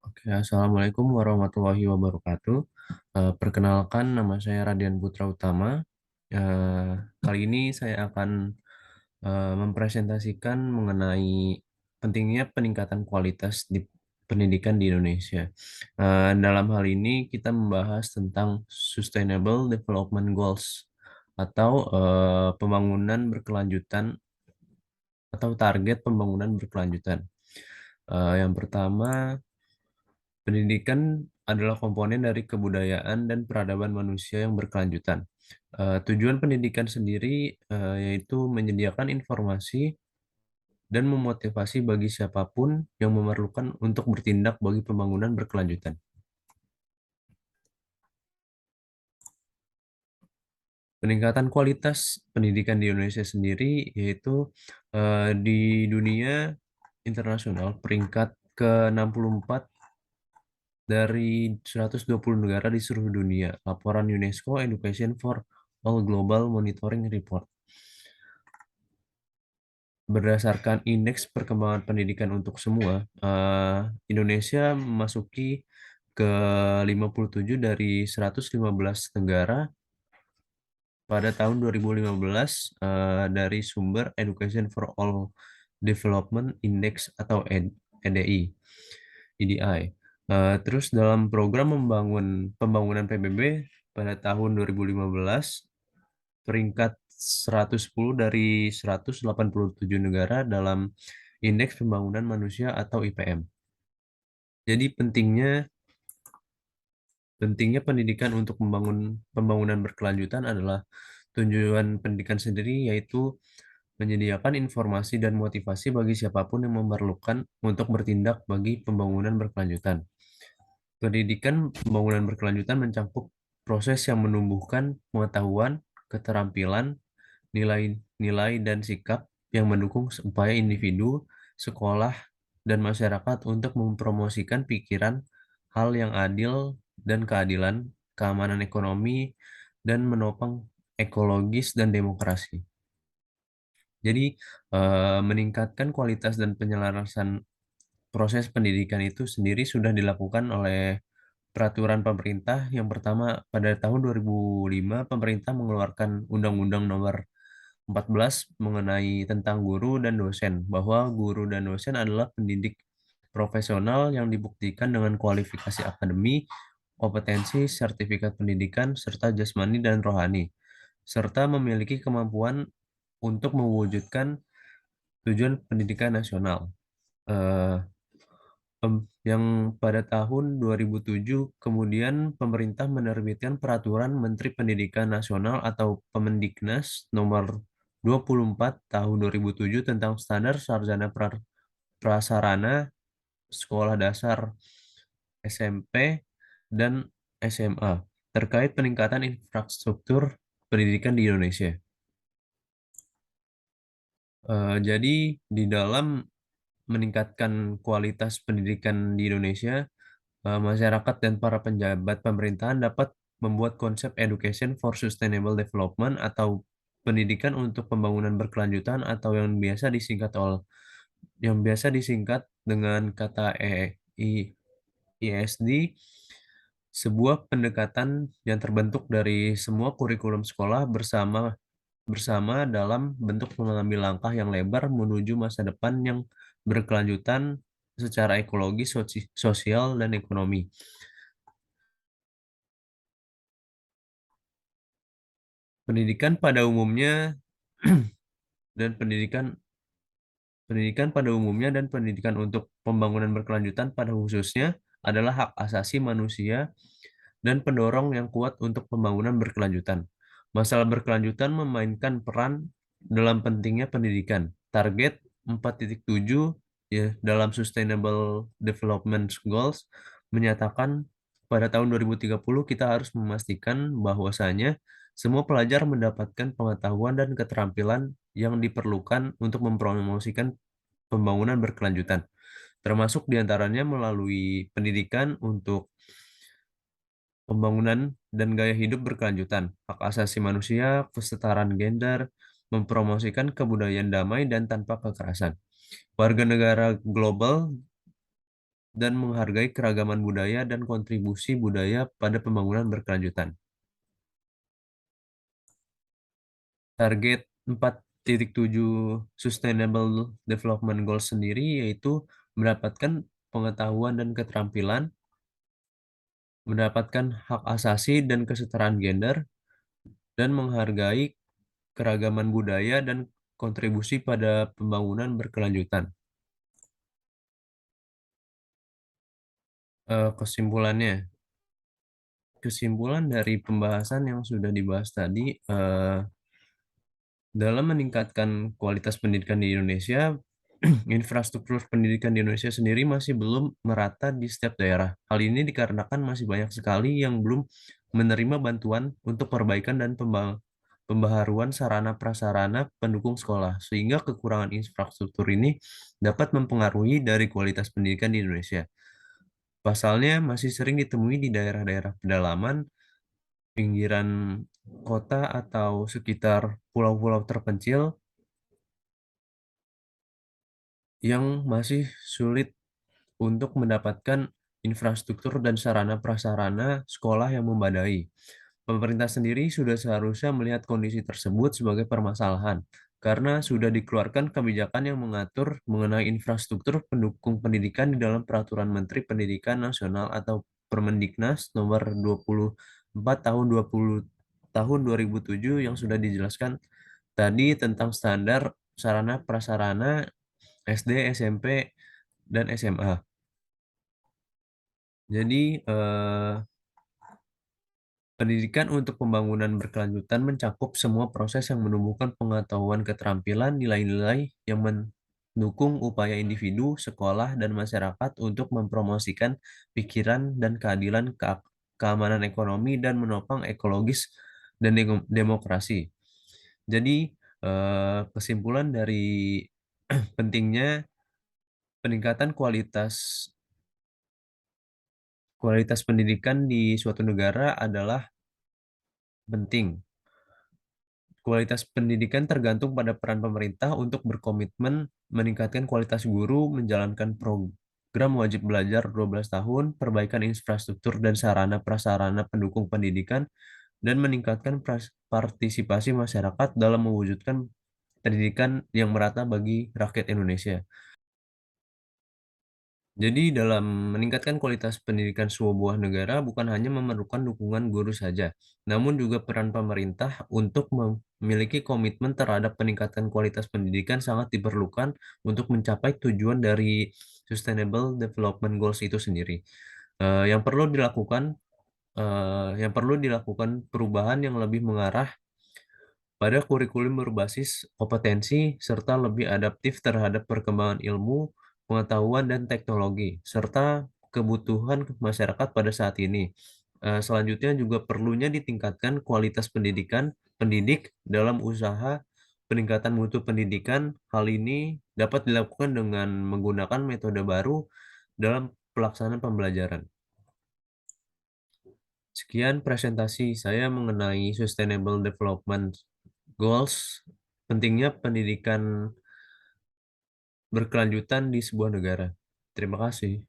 Oke, Assalamualaikum warahmatullahi wabarakatuh. Perkenalkan, nama saya Radian Putra Utama. Kali ini saya akan mempresentasikan mengenai pentingnya peningkatan kualitas di pendidikan di Indonesia. Dalam hal ini kita membahas tentang Sustainable Development Goals atau pembangunan berkelanjutan atau target pembangunan berkelanjutan. Yang pertama, pendidikan adalah komponen dari kebudayaan dan peradaban manusia yang berkelanjutan. Tujuan pendidikan sendiri yaitu menyediakan informasi dan memotivasi bagi siapapun yang memerlukan untuk bertindak bagi pembangunan berkelanjutan. Peningkatan kualitas pendidikan di Indonesia sendiri yaitu di dunia internasional peringkat ke-64 dari 120 negara di seluruh dunia. Laporan UNESCO Education for All Global Monitoring Report. Berdasarkan Indeks Perkembangan Pendidikan untuk Semua, Indonesia memasuki ke 57 dari 115 negara pada tahun 2015 dari sumber Education for All Development Index atau EDI. EDI. Terus dalam program pembangunan PBB pada tahun 2015, peringkat 110 dari 187 negara dalam Indeks Pembangunan Manusia atau IPM. Jadi pentingnya pendidikan untuk pembangunan berkelanjutan adalah tujuan pendidikan sendiri yaitu menyediakan informasi dan motivasi bagi siapapun yang memerlukan untuk bertindak bagi pembangunan berkelanjutan. Pendidikan pembangunan berkelanjutan mencakup proses yang menumbuhkan pengetahuan, keterampilan, nilai-nilai, dan sikap yang mendukung upaya individu, sekolah, dan masyarakat untuk mempromosikan pikiran, hal yang adil dan keadilan, keamanan ekonomi, dan menopang ekologis dan demokrasi. Jadi, meningkatkan kualitas dan penyelarasan proses pendidikan itu sendiri sudah dilakukan oleh peraturan pemerintah. Yang pertama, pada tahun 2005, pemerintah mengeluarkan Undang-Undang Nomor 14 mengenai tentang guru dan dosen, bahwa guru dan dosen adalah pendidik profesional yang dibuktikan dengan kualifikasi akademi, kompetensi, sertifikat pendidikan, serta jasmani dan rohani, serta memiliki kemampuan untuk mewujudkan tujuan pendidikan nasional. Eh, yang pada tahun 2007 kemudian pemerintah menerbitkan Peraturan Menteri Pendidikan Nasional atau Kemendiknas nomor 24 tahun 2007 tentang standar sarjana prasarana sekolah dasar SMP dan SMA terkait peningkatan infrastruktur pendidikan di Indonesia. Jadi di dalam meningkatkan kualitas pendidikan di Indonesia, masyarakat dan para pejabat pemerintahan dapat membuat konsep Education for Sustainable Development atau pendidikan untuk pembangunan berkelanjutan atau yang biasa disingkat dengan kata ESD, sebuah pendekatan yang terbentuk dari semua kurikulum sekolah bersama bersama dalam bentuk mengambil langkah yang lebar menuju masa depan yang berkelanjutan secara ekologi, sosial, dan ekonomi. Pendidikan pada umumnya dan pendidikan pada umumnya dan pendidikan untuk pembangunan berkelanjutan pada khususnya adalah hak asasi manusia dan pendorong yang kuat untuk pembangunan berkelanjutan. Masalah berkelanjutan memainkan peran dalam pentingnya pendidikan. Target 4.7 ya, dalam Sustainable Development Goals menyatakan pada tahun 2030 kita harus memastikan bahwasanya semua pelajar mendapatkan pengetahuan dan keterampilan yang diperlukan untuk mempromosikan pembangunan berkelanjutan, termasuk diantaranya melalui pendidikan untuk pembangunan dan gaya hidup berkelanjutan, hak asasi manusia, kesetaraan gender, mempromosikan kebudayaan damai dan tanpa kekerasan. Warga negara global dan menghargai keragaman budaya dan kontribusi budaya pada pembangunan berkelanjutan. Target 4.7 Sustainable Development Goals sendiri yaitu mendapatkan pengetahuan dan keterampilan, mendapatkan hak asasi dan kesetaraan gender, dan menghargai keragaman budaya dan kontribusi pada pembangunan berkelanjutan. Kesimpulannya, kesimpulan dari pembahasan yang sudah dibahas tadi, dalam meningkatkan kualitas pendidikan di Indonesia, infrastruktur pendidikan di Indonesia sendiri masih belum merata di setiap daerah. Hal ini dikarenakan masih banyak sekali yang belum menerima bantuan untuk perbaikan dan pembaharuan sarana prasarana pendukung sekolah, sehingga kekurangan infrastruktur ini dapat mempengaruhi dari kualitas pendidikan di Indonesia. Pasalnya masih sering ditemui di daerah-daerah pedalaman, pinggiran kota atau sekitar pulau-pulau terpencil yang masih sulit untuk mendapatkan infrastruktur dan sarana prasarana sekolah yang memadai. Pemerintah sendiri sudah seharusnya melihat kondisi tersebut sebagai permasalahan, karena sudah dikeluarkan kebijakan yang mengatur mengenai infrastruktur pendukung pendidikan di dalam Peraturan Menteri Pendidikan Nasional atau Permendiknas nomor 24 tahun 2007 yang sudah dijelaskan tadi tentang standar sarana prasarana SD, SMP, dan SMA. Jadi, pendidikan untuk pembangunan berkelanjutan mencakup semua proses yang menumbuhkan pengetahuan, keterampilan, nilai-nilai yang mendukung upaya individu, sekolah, dan masyarakat untuk mempromosikan pikiran dan keadilan, keamanan ekonomi, dan menopang ekologis dan demokrasi. Jadi, kesimpulan dari pentingnya peningkatan kualitas kualitas pendidikan di suatu negara adalah penting. Kualitas pendidikan tergantung pada peran pemerintah untuk berkomitmen meningkatkan kualitas guru, menjalankan program wajib belajar 12 tahun, perbaikan infrastruktur dan sarana prasarana pendukung pendidikan, dan meningkatkan partisipasi masyarakat dalam mewujudkan pendidikan yang merata bagi rakyat Indonesia. Jadi dalam meningkatkan kualitas pendidikan sebuah negara bukan hanya memerlukan dukungan guru saja, namun juga peran pemerintah untuk memiliki komitmen terhadap peningkatan kualitas pendidikan sangat diperlukan untuk mencapai tujuan dari Sustainable Development Goals itu sendiri. Yang perlu dilakukan perubahan yang lebih mengarah pada kurikulum berbasis kompetensi serta lebih adaptif terhadap perkembangan ilmu, pengetahuan, dan teknologi, serta kebutuhan masyarakat pada saat ini. Selanjutnya juga perlunya ditingkatkan kualitas pendidik dalam usaha peningkatan mutu pendidikan. Hal ini dapat dilakukan dengan menggunakan metode baru dalam pelaksanaan pembelajaran. Sekian presentasi saya mengenai Sustainable Development Goals, pentingnya pendidikan berkelanjutan di sebuah negara. Terima kasih.